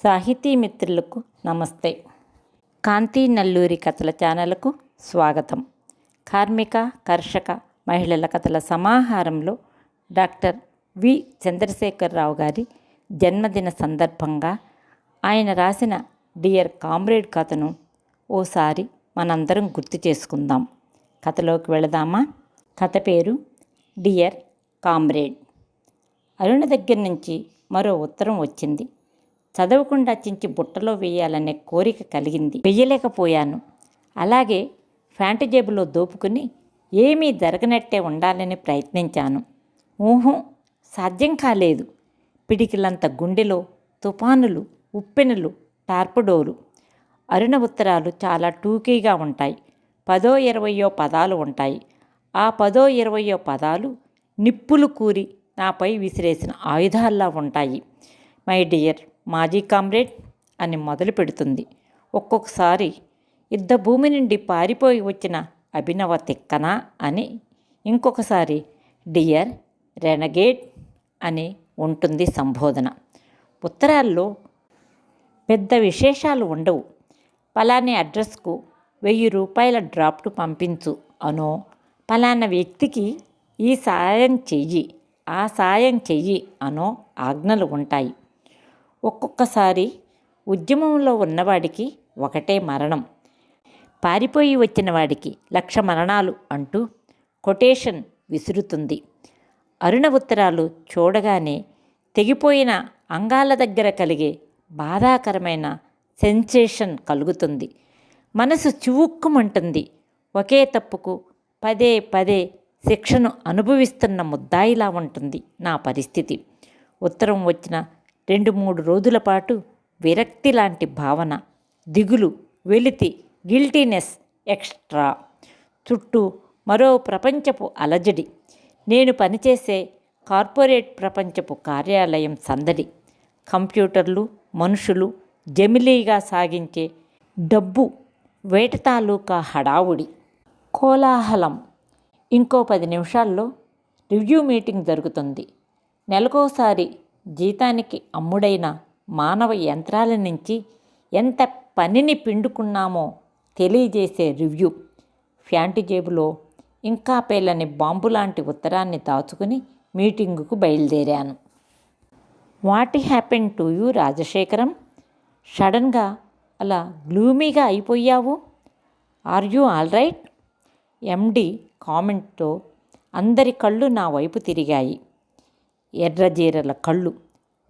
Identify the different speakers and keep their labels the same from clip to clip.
Speaker 1: సాహితీ మిత్రులకు నమస్తే. కాంతి నల్లూరి కథల ఛానల్కు స్వాగతం. కార్మిక కర్షక మహిళల కథల సమాహారంలో డాక్టర్ వి చంద్రశేఖరరావు గారి జన్మదిన సందర్భంగా ఆయన రాసిన డియర్ కామ్రేడ్ కథను ఓసారి మనందరం గుర్తు చేసుకుందాం. కథలోకి వెళదామా? కథ పేరు డియర్ కామ్రేడ్. అరుణ దగ్గర నుంచి మరో ఉత్తరం వచ్చింది. చదవకుండా చించి బుట్టలో వేయాలనే కోరిక కలిగింది. వెయ్యలేకపోయాను. అలాగే ఫ్యాంటు జేబులో దోపుకుని ఏమీ జరగనట్టే ఉండాలని ప్రయత్నించాను. సాధ్యం కాలేదు. పిడికిలంత గుండెలో తుఫానులు, ఉప్పెనులు, టార్పడోలు. అరుణ ఉత్తరాలు చాలా టూకీగా ఉంటాయి. 10-20 పదాలు ఉంటాయి. ఆ 10-20 పదాలు నిప్పులు కూరి నాపై విసిరేసిన ఆయుధాల్లా ఉంటాయి. మై డియర్ మాజీ కామ్రేడ్ అని మొదలు పెడుతుంది. ఒక్కొక్కసారి యుద్ధ భూమి నుండి పారిపోయి వచ్చిన అభినవ తిక్కన అని, ఇంకొకసారి డియర్ రెనగేడ్ అని ఉంటుంది సంబోధన. ఉత్తరాల్లో పెద్ద విశేషాలు ఉండవు. పలాని అడ్రస్కు 1000 రూపాయల డ్రాఫ్ట్ పంపించు అనో, పలానా వ్యక్తికి ఈ సాయం చెయ్యి, ఆ సాయం చెయ్యి అనో ఆజ్ఞలు ఉంటాయి. ఒక్కొక్కసారి ఉద్యమంలో ఉన్నవాడికి ఒకటే మరణం, పారిపోయి వచ్చిన వాడికి 1,00,000 మరణాలు అంటూ కొటేషన్ విసురుతుంది. అరుణ ఉత్తరాలు చూడగానే తెగిపోయిన అంగాల దగ్గర కలిగే బాధాకరమైన సెన్సేషన్ కలుగుతుంది. మనసు చివుక్కుమంటుంది. ఒకే తప్పుకు పదే పదే శిక్షను అనుభవిస్తున్న ముద్దాయిలా ఉంటుంది నా పరిస్థితి. ఉత్తరం వచ్చిన 2-3 రోజుల పాటు విరక్తి లాంటి భావన, దిగులు, వెలితి, గిల్టీనెస్ ఎక్స్ట్రా. చుట్టూ మరో ప్రపంచపు అలజడి. నేను పనిచేసే కార్పొరేట్ ప్రపంచపు కార్యాలయం సందడి. కంప్యూటర్లు, మనుషులు, జమిలీగా సాగించే డబ్బు వేట తాలూకా హడావుడి, కోలాహలం. ఇంకో 10 నిమిషాల్లో రివ్యూ మీటింగ్ జరుగుతుంది. నెలకోసారి జీతానికి అమ్ముడైన మానవ యంత్రాల నుంచి ఎంత పనిని పిండుకున్నామో తెలియజేసే రివ్యూ. ఫ్యాంటు జేబులో ఇంకా పేలని బాంబు లాంటి ఉత్తరాన్ని దాచుకుని మీటింగుకు బయలుదేరాను. What happen to you Rajasekharam? సడన్గా అలా గ్లూమీగా అయిపోయావు. Are you all right? MD కామెంట్తో అందరి కళ్ళు నా వైపు తిరిగాయి. ఎర్రజీరల కళ్ళు,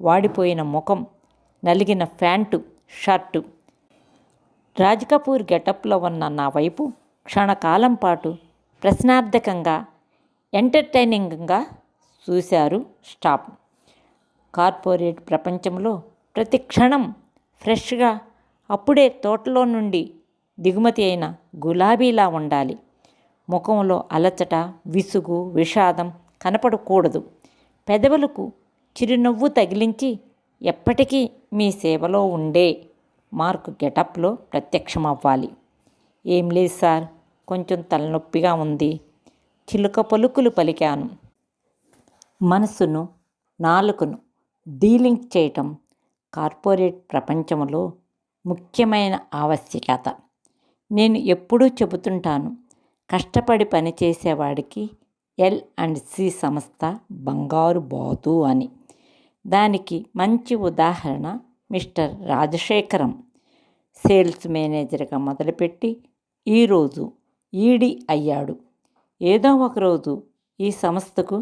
Speaker 1: వాడిపోయిన ముఖం, నలిగిన ఫ్యాంటు, షర్టు. రాజ్ కపూర్ గెటప్లో ఉన్న నా వైపు క్షణకాలం పాటు ప్రశ్నార్థకంగా, ఎంటర్టైనింగ్గా చూశారు స్టాఫ్. కార్పొరేట్ ప్రపంచంలో ప్రతి క్షణం ఫ్రెష్గా, అప్పుడే తోటలో నుండి దిగుమతి అయిన గులాబీలా ఉండాలి. ముఖంలో అలచట, విసుగు, విషాదం కనపడకూడదు. పెదవులకు చిరునవ్వు తగిలించి ఎప్పటికీ మీ సేవలో ఉండే మార్క్ గెటప్లో ప్రత్యక్షమవ్వాలి. ఏం లేదు సార్, కొంచెం తలనొప్పిగా ఉంది. చిలుక పలుకులు పలికాను. మనసును, నాలుకను డీలింక్ చేయటం కార్పొరేట్ ప్రపంచంలో ముఖ్యమైన ఆవశ్యకత. నేను ఎప్పుడూ చెబుతుంటాను, కష్టపడి పనిచేసేవాడికి L&C సంస్థ బంగారు బాతు అని. దానికి మంచి ఉదాహరణ మిస్టర్ రాజశేఖరం. సేల్స్ మేనేజర్గా మొదలుపెట్టి ఈరోజు ఈడీ అయ్యాడు. ఏదో ఒకరోజు ఈ సంస్థకు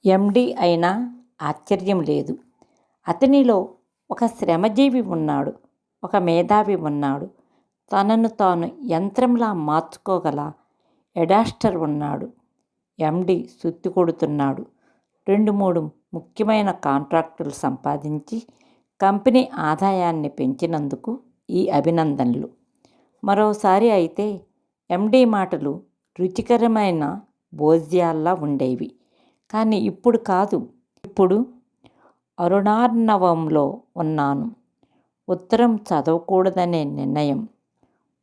Speaker 1: ఎండి అయినా ఆశ్చర్యం లేదు. అతనిలో ఒక శ్రమజీవి ఉన్నాడు, ఒక మేధావి ఉన్నాడు, తనను తాను యంత్రంలా మార్చుకోగల ఎడాస్టర్ ఉన్నాడు. ఎండి సుత్తి కొడుతున్నాడు. 2-3 ముఖ్యమైన కాంట్రాక్టులు సంపాదించి కంపెనీ ఆదాయాన్ని పెంచినందుకు ఈ అభినందనలు. మరోసారి అయితే ఎండి మాటలు రుచికరమైన భోజ్యాల్లా ఉండేవి. కానీ ఇప్పుడు కాదు. ఇప్పుడు అరుణార్ణవంలో ఉన్నాను. ఉత్తరం చదవకూడదనే నిర్ణయం,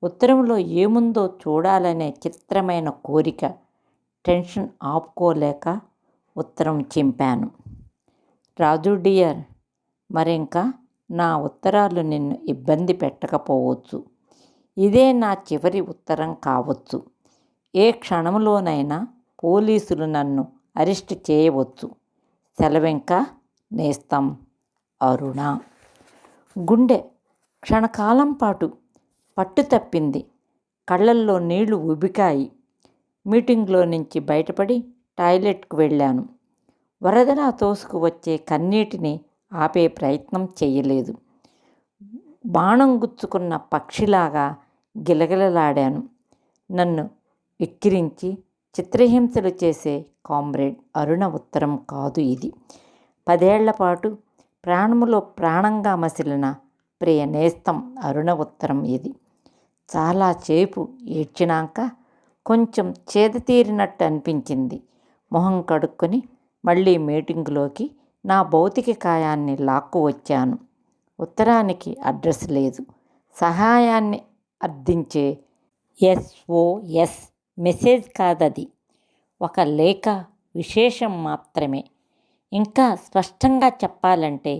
Speaker 1: ఉత్తరంలో ఏముందో చూడాలనే చిత్రమైన కోరిక, టెన్షన్ ఆపుకోలేక ఉత్తరం చింపాను. రాజు డియర్, మరింకా నా ఉత్తరాలు నిన్ను ఇబ్బంది పెట్టకపోవచ్చు. ఇదే నా చివరి ఉత్తరం కావచ్చు. ఏ క్షణంలోనైనా పోలీసులు నన్ను అరెస్ట్ చేయవచ్చు. సెలవింకా నేస్తం. అరుణ. గుండె క్షణకాలం పాటు పట్టు తప్పింది. కళ్ళల్లో నీళ్లు ఉబికాయి. మీటింగ్లో నుంచి బయటపడి టాయిలెట్కు వెళ్ళాను. వరదలా తోసుకు వచ్చే కన్నీటిని ఆపే ప్రయత్నం చేయలేదు. బాణం గుచ్చుకున్న పక్షిలాగా గిలగిలలాడాను. నన్ను ఎక్కిరించి చిత్రహింసలు చేసే కామ్రేడ్ అరుణ ఉత్తరం కాదు ఇది. 10 ఏళ్లపాటు ప్రాణములో ప్రాణంగా మసిలిన ప్రియ నేస్తం అరుణ ఉత్తరం ఇది. చాలా సేపు ఏడ్చినాక కొంచెం చేదతీరినట్టు అనిపించింది. మొహం కడుక్కొని మళ్ళీ మీటింగులోకి నా భౌతిక కాయాన్ని లాక్కు వచ్చాను. ఉత్తరానికి అడ్రస్ లేదు. సహాయాన్ని అర్థించే SOS మెసేజ్ కాదది. ఒక లేఖ విశేషం మాత్రమే. ఇంకా స్పష్టంగా చెప్పాలంటే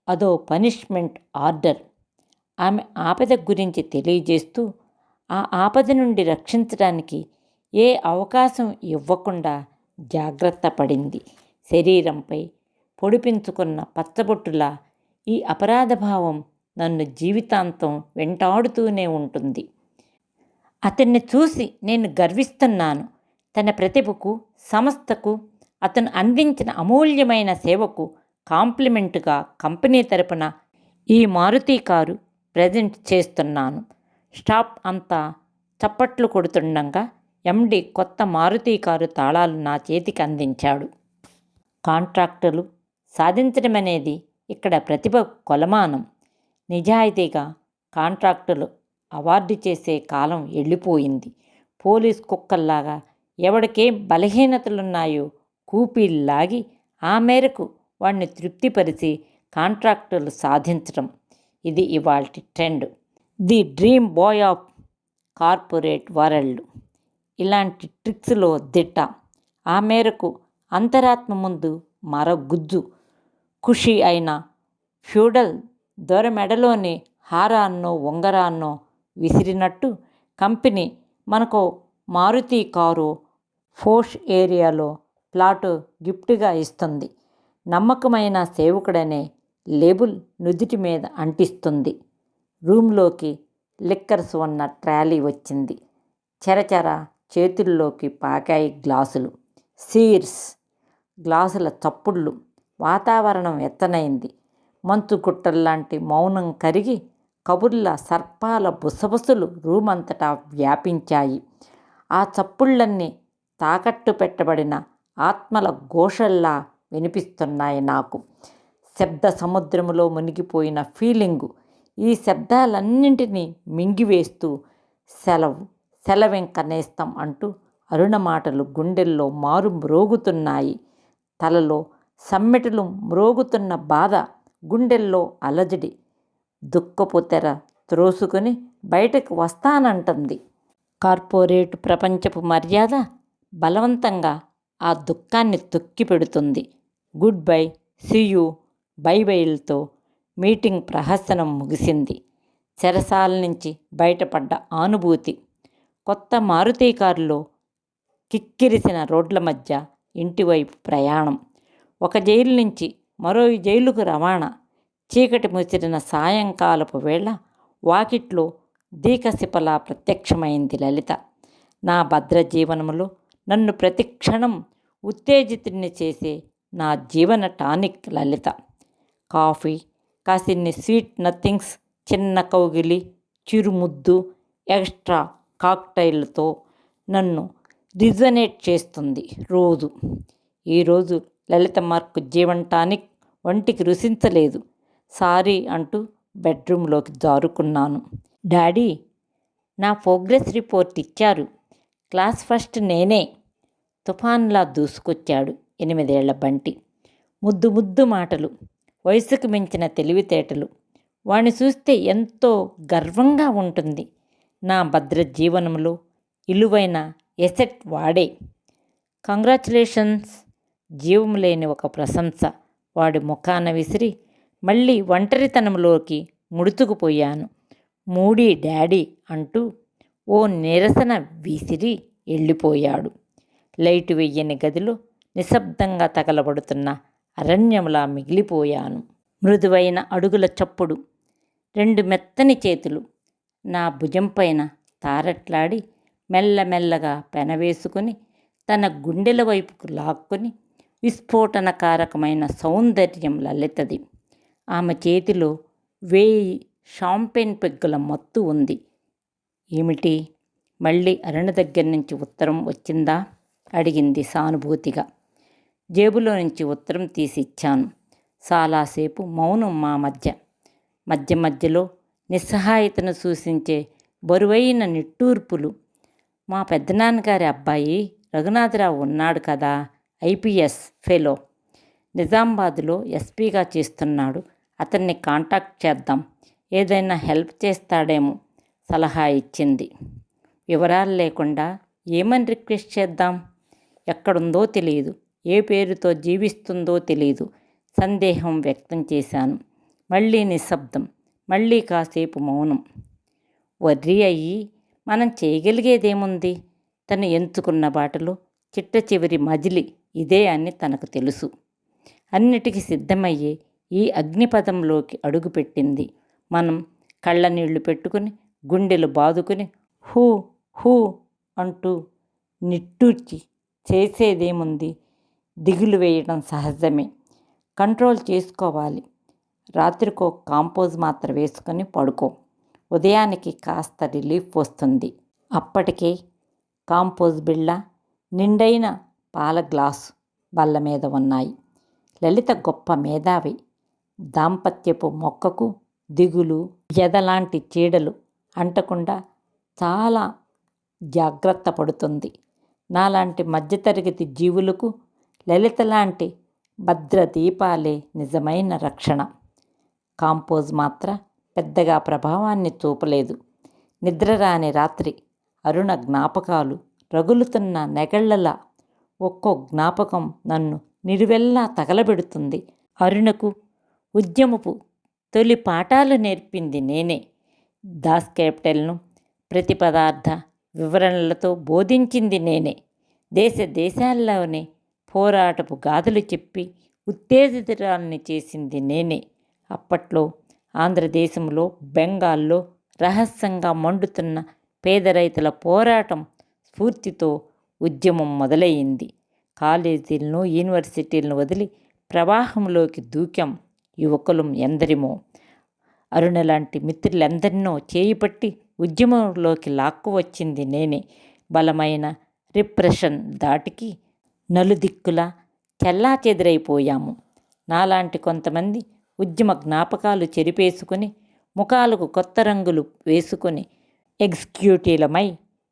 Speaker 1: అదో పనిష్మెంట్ ఆర్డర్. ఆమె ఆపద గురించి తెలియజేస్తూ ఆ ఆపద నుండి రక్షించడానికి ఏ అవకాశం ఇవ్వకుండా జాగ్రత్త పడింది. శరీరంపై పొడిపించుకున్న పచ్చబొట్టులా ఈ అపరాధభావం నన్ను జీవితాంతం వెంటాడుతూనే ఉంటుంది. అతన్ని చూసి నేను గర్విస్తున్నాను. తన ప్రతిభకు, సంస్థకు, అతను అందించిన అమూల్యమైన సేవకు కాంప్లిమెంటుగా కంపెనీ తరపున ఈ మారుతి కారు ప్రజెంట్ చేస్తున్నాను. స్టాఫ్ అంతా చప్పట్లు కొడుతుండగా MD కొత్త మారుతి కారు తాళాలు నా చేతికి అందించాడు. కాంట్రాక్టులు సాధించడమనేది ఇక్కడ ప్రతిభ కొలమానం. నిజాయితీగా కాంట్రాక్టులు అవార్డు చేసే కాలం వెళ్ళిపోయింది. పోలీస్ కుక్కల్లాగా ఎవడికేం బలహీనతలున్నాయో కూపీల్లాగి ఆ మేరకు వాడిని తృప్తిపరిచి కాంట్రాక్టులు సాధించడం. ఇది ఇవాల్టి trend. The dream boy of corporate world. ఇలాంటి ట్రిక్స్లో దిట్ట. ఆ మేరకు అంతరాత్మ ముందు మరగుజ్జు ఖుషి అయిన ఫ్యూడల్ దొర మెడలోని హారాన్నో ఉంగరాన్నో విసిరినట్టు కంపెనీ మనకు మారుతి కారు ఫోష్ ఏరియాలో ప్లాటు గిఫ్ట్గా ఇస్తుంది. నమ్మకమైన సేవకుడనే లేబుల్ నుదిటి మీద అంటిస్తుంది. రూమ్లోకి లిక్కర్స్ ఉన్న ట్రాలీ వచ్చింది. చెరచెర చేతుల్లోకి పాకాయి గ్లాసులు. సీర్స్. గ్లాసుల చప్పుళ్ళు. వాతావరణం ఎత్తనైంది. మంచు గుట్టల్లాంటి మౌనం కరిగి కబుర్ల సర్పాల బుసబుసలు రూమంతటా వ్యాపించాయి. ఆ చప్పుళ్ళన్నీ తాకట్టు పెట్టబడిన ఆత్మల ఘోషల్లా వినిపిస్తున్నాయి నాకు. శబ్ద సముద్రంలో మునిగిపోయిన ఫీలింగు. ఈ శబ్దాలన్నింటినీ మింగివేస్తూ సెలవింక నేస్తం అంటూ అరుణ మాటలు గుండెల్లో మారు మ్రోగుతున్నాయి. తలలో సమ్మెటలు మ్రోగుతున్న బాధ, గుండెల్లో అలజడి. దుఃఖపు తెర త్రోసుకొని బయటకు వస్తానంటుంది. కార్పొరేట్ ప్రపంచపు మర్యాద బలవంతంగా ఆ దుఃఖాన్ని తొక్కి పెడుతుంది. గుడ్ బై, సీయూ, బై బైలతో మీటింగ్ ప్రహసనం ముగిసింది. చెరసాల నుంచి బయటపడ్డ అనుభూతి. కొత్త మారుతి కారులో కిక్కిరిసిన రోడ్ల మధ్య ఇంటివైపు ప్రయాణం. ఒక జైలు నుంచి మరో జైలుకు రవాణా. చీకటి ముసిరిన సాయంకాలపు వేళ వాకిట్లో దీకశిపలా ప్రత్యక్షమైంది లలిత. నా భద్ర జీవనంలో నన్ను ప్రతిక్షణం ఉత్తేజితుడిని చేసే నా జీవన టానిక్ లలిత. కాఫీ, కాసిన్ని స్వీట్ నథింగ్స్, చిన్న కౌగిలి, చిరుముద్దు, ఎక్స్ట్రా కాక్టైల్తో నన్ను రిజనేట్ చేస్తుంది రోజు. ఈరోజు లలిత మార్కు జీవన్ టానిక్ వంటికి రుచించలేదు. సారీ అంటూ బెడ్రూమ్లోకి జారుకున్నాను. డాడీ, నా ప్రోగ్రెస్ రిపోర్ట్ ఇచ్చారు. క్లాస్ ఫస్ట్ నేనే. తుఫాన్లా దూసుకొచ్చాడు 8 ఏళ్ల బంటి. ముద్దు ముద్దు మాటలు, వయసుకు మించిన తెలివితేటలు. వాణ్ణి చూస్తే ఎంతో గర్వంగా ఉంటుంది. నా భద్ర జీవనంలో ఇలువైన ఎసెట్ వాడే. కంగ్రాచులేషన్స్. జీవం లేని ఒక ప్రశంస వాడి ముఖాన విసిరి మళ్ళీ ఒంటరితనంలోకి ముడుచుకుపోయాను. మూడీ డాడీ అంటూ ఓ నిరసన విసిరి వెళ్ళిపోయాడు. లైటు వెయ్యని గదిలో నిశ్శబ్దంగా తగలబడుతున్న అరణ్యంలా మిగిలిపోయాను. మృదువైన అడుగుల చప్పుడు, రెండు మెత్తని చేతులు నా భుజంపైన తారట్లాడి మెల్లమెల్లగా పెనవేసుకుని తన గుండెల వైపుకు లాక్కుని విస్ఫోటనకారకమైన సౌందర్యం లలితది. ఆమె చేతిలో 1000 షాంపెన్ పెగ్గుల మత్తు ఉంది. ఏమిటి, మళ్ళీ అరుణ దగ్గర నుంచి ఉత్తరం వచ్చిందా అడిగింది సానుభూతిగా. జేబులో నుంచి ఉత్తరం తీసి ఇచ్చాను. చాలాసేపు మౌనం మా మధ్య. మధ్య మధ్యలో నిస్సహాయతను సూచించే బరువైన నిట్టూర్పులు. మా పెద్దనాన్నగారి అబ్బాయి రఘునాథరావు ఉన్నాడు కదా, ఐపీఎస్ ఫెలో, నిజామాబాద్లో ఎస్పీగా చేస్తున్నాడు. అతన్ని కాంటాక్ట్ చేద్దాం, ఏదైనా హెల్ప్ చేస్తాడేమో సలహా ఇచ్చింది. వివరాలు లేకుండా ఏమని రిక్వెస్ట్ చేద్దాం? ఎక్కడుందో తెలియదు, ఏ పేరుతో జీవిస్తుందో తెలియదు. సందేహం వ్యక్తం చేశాను. మళ్ళీ నిశ్శబ్దం, మళ్ళీ కాసేపు మౌనం. వర్రీ అయ్యి మనం చేయగలిగేదేముంది? తను ఎంచుకున్న బాటలో చిట్ట చివరి మజిలి ఇదే అని తనకు తెలుసు. అన్నిటికీ సిద్ధమయ్యే ఈ అగ్నిపథంలోకి అడుగుపెట్టింది. మనం కళ్ళనీళ్లు పెట్టుకుని గుండెలు బాదుకుని హూ హూ అంటూ నిట్టూర్చి చేసేదేముంది? దిగులు వేయడం సహజమే, కంట్రోల్ చేసుకోవాలి. రాత్రికో కాంపోజ్ మాత్ర వేసుకొని పడుకో, ఉదయానికి కాస్త రిలీఫ్ వస్తుంది. అప్పటికే కాంపోజ్ బిళ్ళ, నిండైన పాల గ్లాసు బల్ల మీద ఉన్నాయి. లలిత గొప్ప మేధావి. దాంపత్యపు మొక్కకు దిగులు, ఎదలాంటి చీడలు అంటకుండా చాలా జాగ్రత్త పడుతుంది. నాలాంటి మధ్యతరగతి జీవులకు లలిత లాంటి భద్రదీపాలే నిజమైన రక్షణ. కాంపోజ్ మాత్ర పెద్దగా ప్రభావాన్ని చూపలేదు. నిద్రరాని రాత్రి, అరుణ జ్ఞాపకాలు రగులుతున్న నెగళ్లలా. ఒక్కో జ్ఞాపకం నన్ను నిలువెల్లా తగలబెడుతుంది. అరుణకు ఉద్యమపు తొలి పాఠాలు నేర్పింది నేనే. దాస్ క్యాపిటల్ను ప్రతి పదార్థ వివరణలతో బోధించింది నేనే. దేశ దేశాల్లోనే పోరాటపు గాథలు చెప్పి ఉత్తేజితురాల్ని చేసింది నేనే. అప్పట్లో ఆంధ్రదేశంలో, బెంగాల్లో రహస్యంగా మండుతున్న పేద రైతుల పోరాటం స్ఫూర్తితో ఉద్యమం మొదలయ్యింది. కాలేజీలను, యూనివర్సిటీలను వదిలి ప్రవాహంలోకి దూకాం యువకులం ఎందరిమో. అరుణ లాంటి మిత్రులందరినో చేయిపట్టి ఉద్యమంలోకి లాక్కు వచ్చింది నేనే. బలమైన రిప్రెషన్ దాటికి నలుదిక్కులా చెల్లాచెదురైపోయాము. నాలాంటి కొంతమంది ఉద్యమ జ్ఞాపకాలు చెరిపేసుకుని, ముఖాలకు కొత్త రంగులు వేసుకుని ఎగ్జిక్యూటివ్లమై,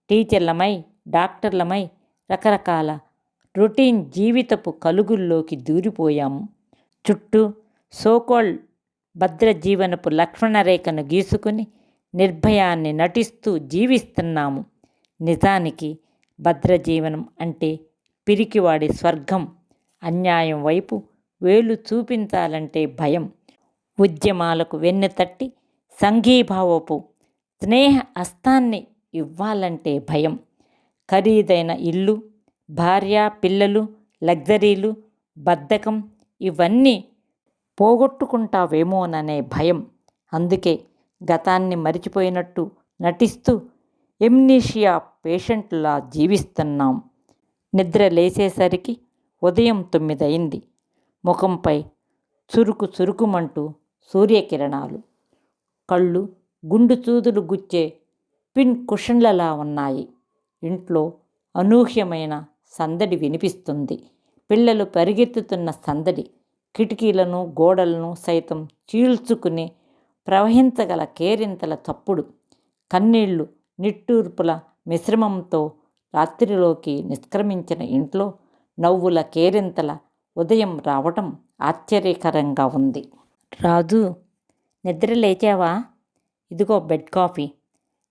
Speaker 1: టీచర్లమై, డాక్టర్లమై రకరకాల రొటీన్ జీవితపు కలుగుల్లోకి దూరిపోయాము. చుట్టూ సోకాల్డ్ భద్రజీవనపు లక్ష్మణరేఖను గీసుకుని నిర్భయాన్ని నటిస్తూ జీవిస్తున్నాము. నిజానికి భద్రజీవనం అంటే పిరికివాడి స్వర్గం. అన్యాయం వైపు వేలు చూపించాలంటే భయం. ఉద్యమాలకు వెన్నుతట్టి సంఘీభావపు స్నేహ హస్తాన్ని ఇవ్వాలంటే భయం. ఖరీదైన ఇల్లు, భార్య, పిల్లలు, లగ్జరీలు, బద్ధకం ఇవన్నీ పోగొట్టుకుంటావేమోననే భయం. అందుకే గతాన్ని మరిచిపోయినట్టు నటిస్తూ ఎమ్నీషియా పేషెంట్లా జీవిస్తున్నాం. నిద్ర లేచేసరికి ఉదయం 9 అయింది. ముఖంపై చురుకు చురుకుమంటూ సూర్యకిరణాలు. కళ్ళు గుండు చూదులు గుచ్చే పిన్ కుషన్లలా ఉన్నాయి. ఇంట్లో అనూహ్యమైన సందడి వినిపిస్తుంది. పిల్లలు పరిగెత్తుతున్న సందడి. కిటికీలను, గోడలను సైతం చీల్చుకుని ప్రవహించగల కేరింతల చప్పుడు. కన్నీళ్లు, నిట్టూర్పుల మిశ్రమంతో రాత్రిలోకి నిష్క్రమించిన ఇంట్లో నవ్వుల కేరింతల ఉదయం రావటం ఆశ్చర్యకరంగా ఉంది. రాజు, నిద్ర లేచావా? ఇదిగో బెడ్ కాఫీ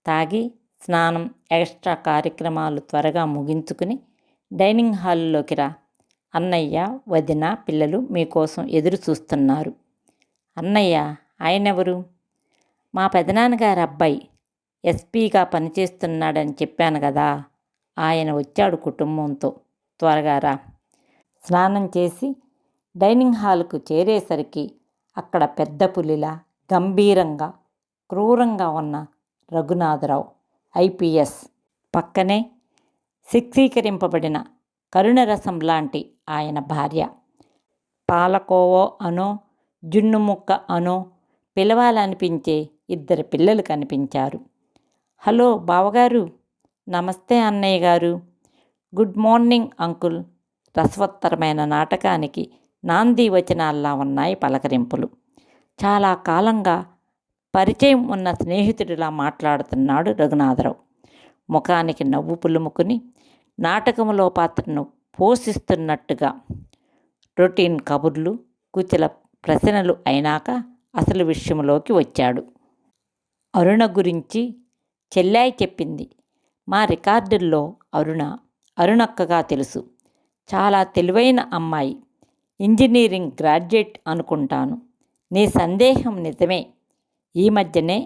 Speaker 1: తాగి స్నానం, ఎక్స్ట్రా కార్యక్రమాలు త్వరగా ముగించుకుని డైనింగ్ హాల్లోకి రా. అన్నయ్య, వదిన, పిల్లలు మీకోసం ఎదురు చూస్తున్నారు. అన్నయ్య, ఆయనెవరు? మా పెదనాన్నగారి అబ్బాయి, ఎస్పీగా పనిచేస్తున్నాడని చెప్పాను కదా, ఆయన వచ్చాడు కుటుంబంతో. త్వరగా రా. స్నానం చేసి డైనింగ్ హాల్కు చేరేసరికి అక్కడ పెద్ద పులిలా గంభీరంగా క్రూరంగా ఉన్న రఘునాథరావు ఐపీఎస్, పక్కనే శిక్షీకరింపబడిన కరుణరసం లాంటి ఆయన భార్య. పాలకోవో అనో జున్ను ముక్క అనో పిలవాలనిపించే ఇద్దరు పిల్లలు కనిపించారు. హలో బావగారు. నమస్తే అన్నయ్య గారు. Good morning uncle. రసవత్తరమైన నాటకానికి నాంది వచనాల్లా ఉన్నాయి పలకరింపులు. చాలా కాలంగా పరిచయం ఉన్న స్నేహితుడిలా మాట్లాడుతున్నాడు రఘునాథరావు. ముఖానికి నవ్వు పులుముకుని నాటకంలో పాత్రను పోషిస్తున్నట్టుగా. రొటీన్ కబుర్లు, కుచల ప్రశ్నలు అయినాక అసలు విషయంలోకి వచ్చాడు. అరుణ గురించి చెల్లాయి చెప్పింది. మా రికార్డుల్లో అరుణక్కగా తెలుసు. చాలా తెలివైన అమ్మాయి. ఇంజనీరింగ్ గ్రాడ్యుయేట్ అనుకుంటాను. నీ సందేహం నిజమే. ఈ మధ్యనే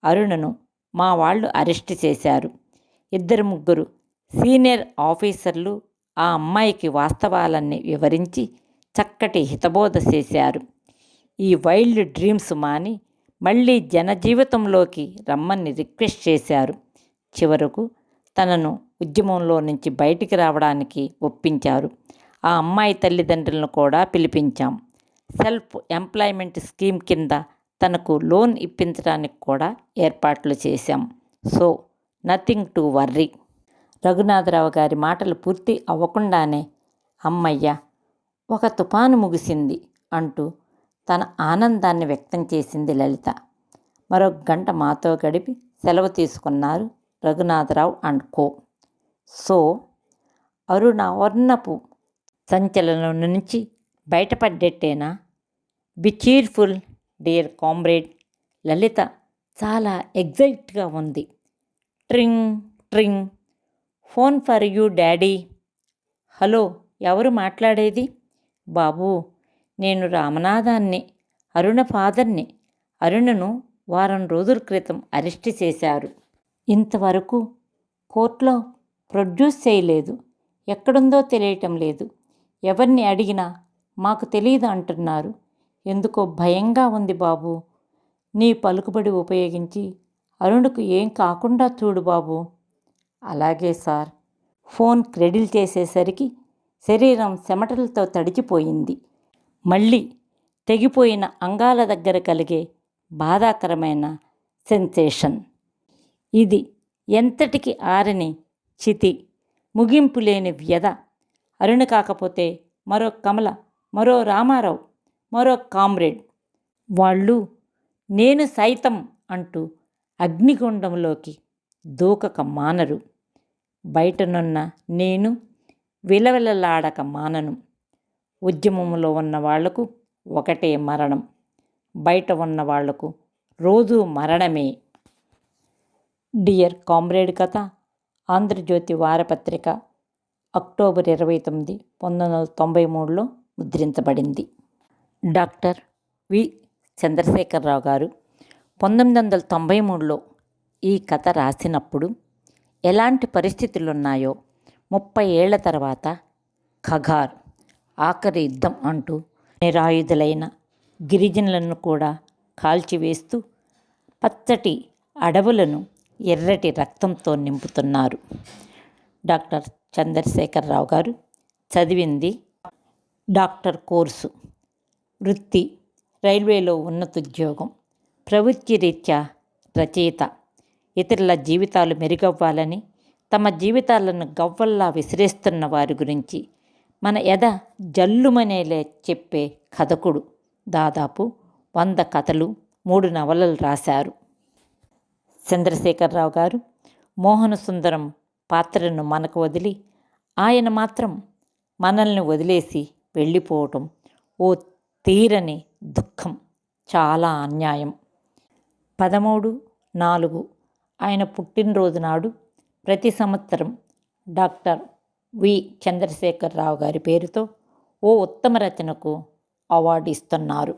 Speaker 1: అరుణను మా వాళ్ళు అరెస్ట్ చేశారు. 2-3 సీనియర్ ఆఫీసర్లు ఆ అమ్మాయికి వాస్తవాలన్నీ వివరించి చక్కటి హితబోధ చేశారు. ఈ వైల్డ్ డ్రీమ్స్ మాని మళ్ళీ జనజీవితంలోకి రమ్మని రిక్వెస్ట్ చేశారు. చివరకు తనను ఉద్యమంలో నుంచి బయటికి రావడానికి ఒప్పించారు. ఆ అమ్మాయి తల్లిదండ్రులను కూడా పిలిపించాం. సెల్ఫ్ ఎంప్లాయ్మెంట్ స్కీమ్ కింద తనకు లోన్ ఇప్పించడానికి కూడా ఏర్పాట్లు చేశాం. So nothing to worry. Raghunatha Rao గారి మాటలు పూర్తి అవ్వకుండానే అమ్మయ్య, ఒక తుఫాను ముగిసింది అంటూ తన ఆనందాన్ని వ్యక్తం చేసింది లలిత. మరో గంట మాతో గడిపి సెలవు తీసుకున్నారు రఘునాథరావు అండ్ కో. సో అరుణవర్ణపు సంచలనం నుంచి బయటపడ్డట్టేనా? Be cheerful dear comrade. Lalitha చాలా ఎగ్జైట్గా ఉంది. ట్రింగ్ ట్రింగ్. Phone for you daddy. Hello, ఎవరు మాట్లాడేది? బాబూ, నేను రామనాథాన్ని, అరుణ ఫాదర్ని. అరుణను వారం రోజుల క్రితం అరెస్ట్ చేశారు. ఇంతవరకు కోర్టులో ప్రొడ్యూస్ చేయలేదు. ఎక్కడుందో తెలియటం లేదు. ఎవరిని అడిగినా మాకు తెలియదు అంటున్నారు. ఎందుకో భయంగా ఉంది బాబు. నీ పలుకుబడి ఉపయోగించి అరుణకు ఏం కాకుండా చూడు బాబు. అలాగే సార్. ఫోన్ క్రెడిల్ చేసేసరికి శరీరం చెమటలతో తడిచిపోయింది. మళ్ళీ తెగిపోయిన అంగాల దగ్గర కలిగే బాధాకరమైన సెన్సేషన్. ఇది ఎంతటికి ఆరని చితి, ముగింపు లేని వ్యధ. అరుణ కాకపోతే మరో కమల, మరో రామారావు, మరో కామ్రేడ్. వాళ్ళు నేను సైతం అంటూ అగ్నిగుండంలోకి దూకక మానరు. బయటనున్న నేను విలవిలలాడక మానను. ఉద్యమంలో ఉన్న వాళ్లకు ఒకటే మరణం, బయట ఉన్న వాళ్లకు రోజూ మరణమే. డియర్ కామ్రేడ్ కథ ఆంధ్రజ్యోతి వారపత్రిక, అక్టోబర్ 29, 1993లో ముద్రించబడింది. డాక్టర్ వి చంద్రశేఖరరావు గారు 1993లో ఈ కథ రాసినప్పుడు ఎలాంటి పరిస్థితులున్నాయో 30 ఏళ్ల తర్వాత ఖగార్, ఆఖరి యుద్ధం అంటూ నిరాయుధులైన గిరిజనులను కూడా కాల్చివేస్తూ పచ్చటి అడవులను ఎర్రటి రక్తంతో నింపుతున్నారు. డాక్టర్ చంద్రశేఖరరావు గారు చదివింది డాక్టర్ కోర్సు, వృత్తి రైల్వేలో ఉన్నతోద్యోగం, ప్రవృత్తి రీత్యా రచయిత. ఇతరుల జీవితాలు మెరుగవ్వాలని తమ జీవితాలను గవ్వల్లా విసిరేస్తున్న వారి గురించి మన ఎద జల్లుమనేలే చెప్పే కథకుడు. దాదాపు 100 కథలు, 3 నవలలు రాశారు. చంద్రశేఖరరావు గారు మోహన సుందరం పాత్రను మనకు వదిలి ఆయన మాత్రం మనల్ని వదిలేసి వెళ్ళిపోవటం ఓ తీరని దుఃఖం, చాలా అన్యాయం. 13/4 ఆయన పుట్టినరోజు నాడు ప్రతి సంవత్సరం డాక్టర్ వి చంద్రశేఖరరావు గారి పేరుతో ఓ ఉత్తమ రచనకు అవార్డు ఇస్తున్నారు.